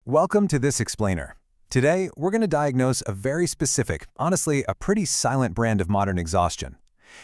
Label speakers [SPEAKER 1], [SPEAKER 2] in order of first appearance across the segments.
[SPEAKER 1] Welcome to this explainer. Today, we're going to diagnose a very specific, honestly, a pretty silent brand of modern exhaustion.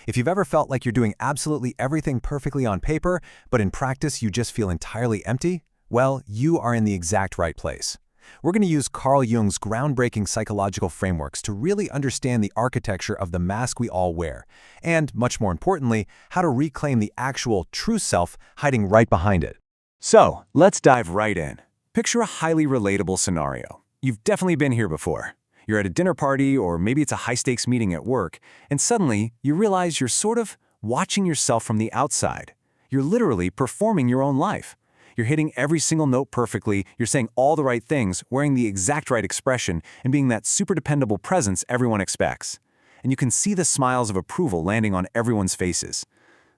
[SPEAKER 1] If you've ever felt like you're doing absolutely everything perfectly on paper, but in practice you just feel entirely empty, well, you are in the exact right place. We're going to use Carl Jung's groundbreaking psychological frameworks to really understand the architecture of the mask we all wear, and, much more importantly, how to reclaim the actual true self hiding right behind it.
[SPEAKER 2] So, let's dive right in. Picture a highly relatable scenario. You've definitely been here before. You're at a dinner party, or maybe it's a high-stakes meeting at work, and suddenly you realize you're sort of watching yourself from the outside. You're literally performing your own life. You're hitting every single note perfectly, you're saying all the right things, wearing the exact right expression, and being that super dependable presence everyone expects. And you can see the smiles of approval landing on everyone's faces.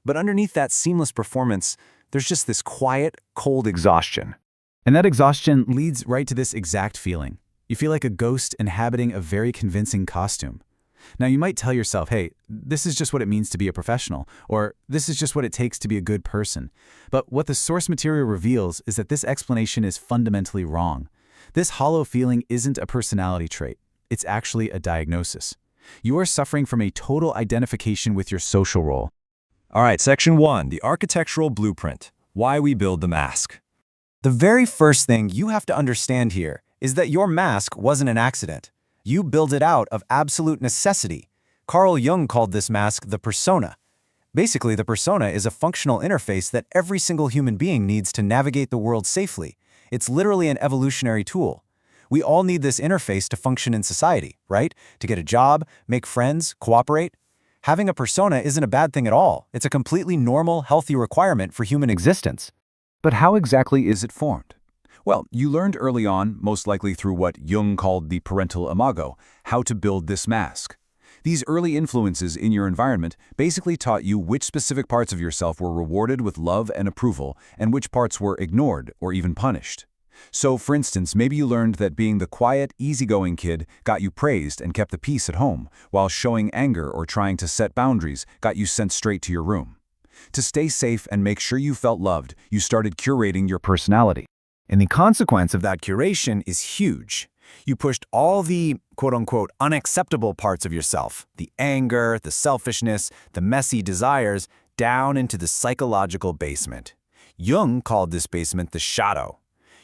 [SPEAKER 2] But underneath that seamless performance, there's just this quiet, cold exhaustion.
[SPEAKER 3] And that exhaustion leads right to this exact feeling. You feel like a ghost inhabiting a very convincing costume. Now, you might tell yourself, hey, this is just what it means to be a professional, or this is just what it takes to be a good person. But what the source material reveals is that this explanation is fundamentally wrong. This hollow feeling isn't a personality trait. It's actually a diagnosis. You are suffering from a total identification with your social role.
[SPEAKER 4] All right, Section 1, the architectural blueprint, why we build the mask.
[SPEAKER 2] The very first thing you have to understand here is that your mask wasn't an accident. You build it out of absolute necessity. Carl Jung called this mask the persona. Basically, the persona is a functional interface that every single human being needs to navigate the world safely. It's literally an evolutionary tool. We all need this interface to function in society, right? To get a job, make friends, cooperate. Having a persona isn't a bad thing at all. It's a completely normal, healthy requirement for human existence.
[SPEAKER 3] But how exactly is it formed?
[SPEAKER 1] Well, you learned early on, most likely through what Jung called the parental imago, how to build this mask. These early influences in your environment basically taught you which specific parts of yourself were rewarded with love and approval, and which parts were ignored or even punished. So, for instance, maybe you learned that being the quiet, easygoing kid got you praised and kept the peace at home, while showing anger or trying to set boundaries got you sent straight to your room. To stay safe and make sure you felt loved, you started curating your personality.
[SPEAKER 2] And the consequence of that curation is huge. You pushed all the quote-unquote unacceptable parts of yourself, the anger, the selfishness, the messy desires, down into the psychological basement. Jung called this basement the shadow.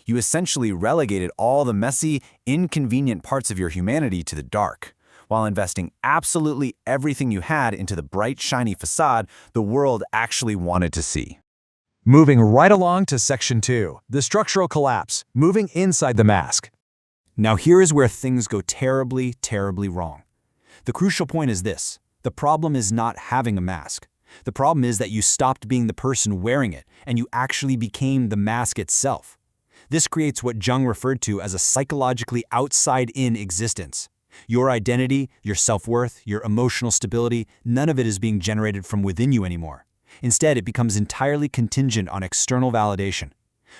[SPEAKER 2] You essentially relegated all the messy, inconvenient parts of your humanity to the dark, while investing absolutely everything you had into the bright, shiny facade the world actually wanted to see.
[SPEAKER 4] Moving right along to Section 2, the structural collapse, moving inside the mask.
[SPEAKER 2] Now here is where things go terribly, terribly wrong. The crucial point is this: the problem is not having a mask. The problem is that you stopped being the person wearing it, and you actually became the mask itself. This creates what Jung referred to as a psychologically outside-in existence. Your identity, your self-worth, your emotional stability, none of it is being generated from within you anymore. Instead, it becomes entirely contingent on external validation.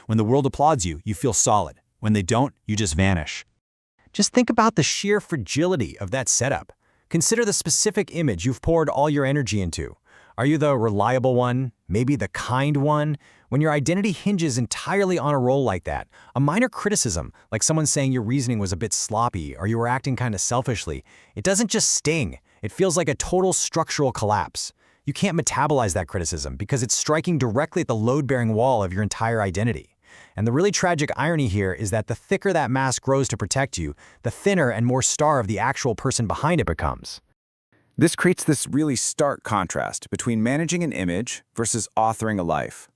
[SPEAKER 2] When the world applauds you, you feel solid. When they don't, you just vanish. Just think about the sheer fragility of that setup. Consider the specific image you've poured all your energy into. Are you the reliable one? Maybe the kind one? When your identity hinges entirely on a role like that, a minor criticism, like someone saying your reasoning was a bit sloppy or you were acting kind of selfishly, it doesn't just sting. It feels like a total structural collapse. You can't metabolize that criticism because it's striking directly at the load-bearing wall of your entire identity. And the really tragic irony here is that the thicker that mask grows to protect you, the thinner and more starved the actual person behind it becomes. This creates this really stark contrast between managing an image versus authoring a life.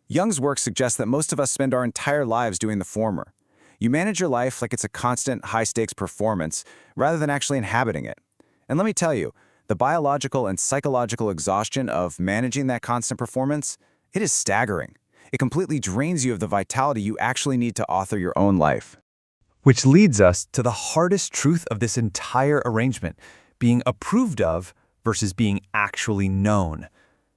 [SPEAKER 2] Jung's work suggests that most of us spend our entire lives doing the former. You manage your life like it's a constant, high-stakes performance rather than actually inhabiting it. And let me tell you, the biological and psychological exhaustion of managing that constant performance, it is staggering. It completely drains you of the vitality you actually need to author your own life.
[SPEAKER 4] Which leads us to the hardest truth of this entire arrangement, being approved of versus being actually known.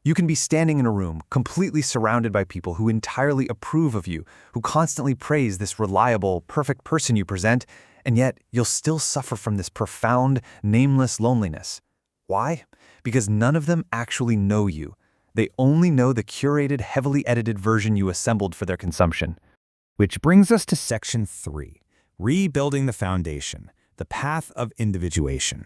[SPEAKER 4] You can be standing in a room, completely surrounded by people who entirely approve of you, who constantly praise this reliable, perfect person you present, and yet you'll still suffer from this profound, nameless loneliness. Why? Because none of them actually know you. They only know the curated, heavily edited version you assembled for their consumption.
[SPEAKER 2] Which brings us to Section 3, Rebuilding the Foundation, the Path of Individuation.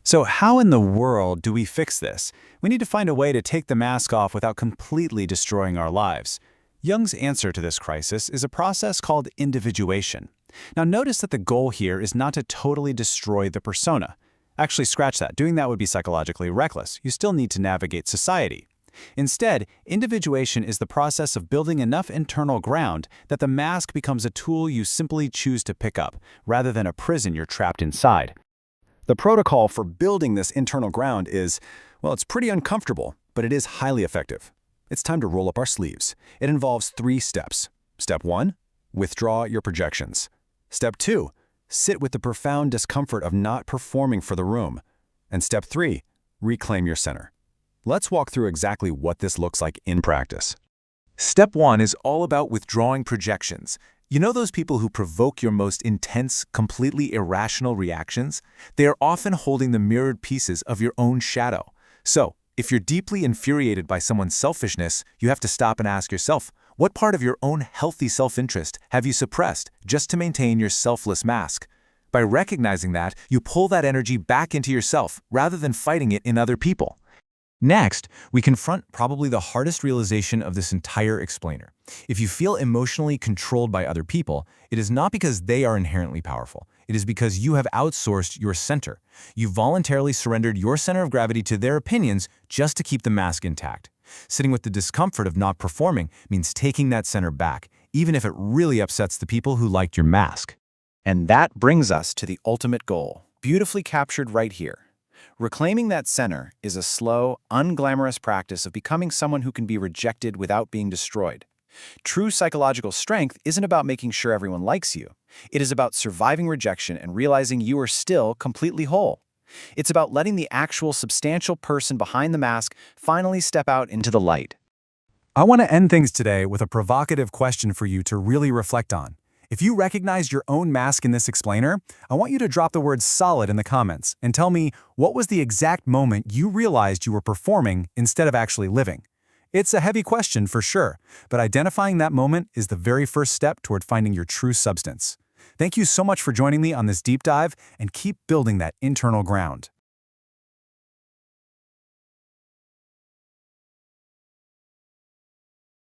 [SPEAKER 3] So how in the world do we fix this? We need to find a way to take the mask off without completely destroying our lives. Jung's answer to this crisis is a process called individuation. Now notice that the goal here is not to totally destroy the persona. Actually, scratch that. Doing that would be psychologically reckless. You still need to navigate society. Instead, individuation is the process of building enough internal ground that the mask becomes a tool you simply choose to pick up, rather than a prison you're trapped inside. The protocol for building this internal ground is, well, it's pretty uncomfortable, but it is highly effective. It's time to roll up our sleeves. It involves 3 steps. Step 1, withdraw your projections. Step 2, sit with the profound discomfort of not performing for the room. And step 3, reclaim your center. Let's walk through exactly what this looks like in practice.
[SPEAKER 1] Step 1 is all about withdrawing projections. You know those people who provoke your most intense, completely irrational reactions? They are often holding the mirrored pieces of your own shadow. So, if you're deeply infuriated by someone's selfishness, you have to stop and ask yourself, what part of your own healthy self-interest have you suppressed just to maintain your selfless mask? By recognizing that, you pull that energy back into yourself rather than fighting it in other people.
[SPEAKER 2] Next, we confront probably the hardest realization of this entire explainer. If you feel emotionally controlled by other people, it is not because they are inherently powerful. It is because you have outsourced your center. You voluntarily surrendered your center of gravity to their opinions just to keep the mask intact. Sitting with the discomfort of not performing means taking that center back, even if it really upsets the people who liked your mask.
[SPEAKER 4] And that brings us to the ultimate goal, beautifully captured right here. Reclaiming that center is a slow, unglamorous practice of becoming someone who can be rejected without being destroyed. True psychological strength isn't about making sure everyone likes you. It is about surviving rejection and realizing you are still completely whole. It's about letting the actual substantial person behind the mask finally step out into the light.
[SPEAKER 2] I want to end things today with a provocative question for you to really reflect on. If you recognize your own mask in this explainer, I want you to drop the word solid in the comments and tell me what was the exact moment you realized you were performing instead of actually living. It's a heavy question for sure, but identifying that moment is the very first step toward finding your true substance. Thank you so much for joining me on this deep dive, and keep building that internal ground.